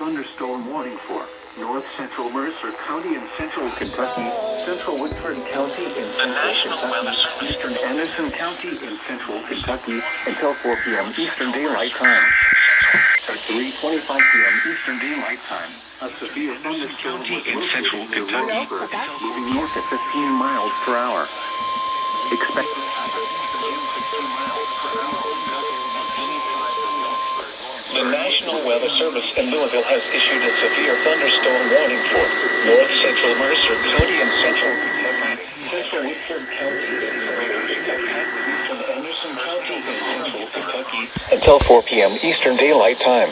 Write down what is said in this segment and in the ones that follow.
thunderstorm warning for north central Mercer County in central Kentucky, central Woodford County in central Kentucky, eastern Anderson County in central Kentucky until 4 p.m. Eastern Daylight Time. At 3:25 p.m. Eastern Daylight Time, a severe thunderstorm in central Kentucky, moving north at 15 miles per hour. Expected The National Weather Service in Louisville has issued a severe thunderstorm warning for north central Mercer County and central Kentucky, central Woodford County, eastern Anderson County, and central Kentucky until 4 p.m. Eastern Daylight Time.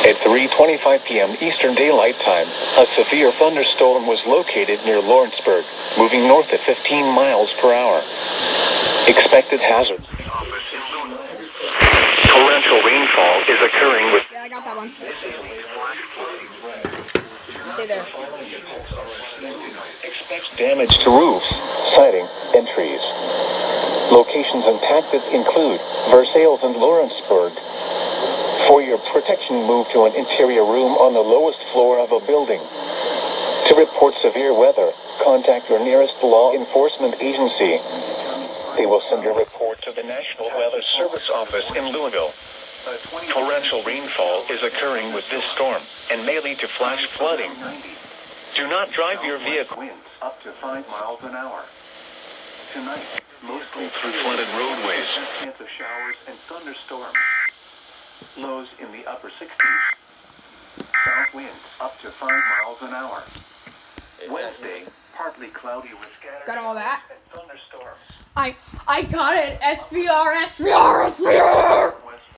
At 3:25 p.m. Eastern Daylight Time, a severe thunderstorm was located near Lawrenceburg, moving north at 15 miles per hour. Expected hazards. Torrential rainfall is occurring with... Yeah, I got that one. Stay there. Expects damage to roofs, siding, and trees. Locations impacted include Versailles and Lawrenceburg. For your protection, move to an interior room on the lowest floor of a building. To report severe weather, contact your nearest law enforcement agency. They will send a report to the National Weather Service office in Louisville. Torrential rainfall is occurring with this storm and may lead to flash flooding. Do not drive your vehicle. Winds up to 5 miles an hour. Tonight, mostly through flooded roadways. Chance of showers and thunderstorms. Lows in the upper 60s. South winds up to 5 miles an hour. Wednesday, partly cloudy with scattered Got all that? and thunderstorms. I got it. SVR, SVR, SVR.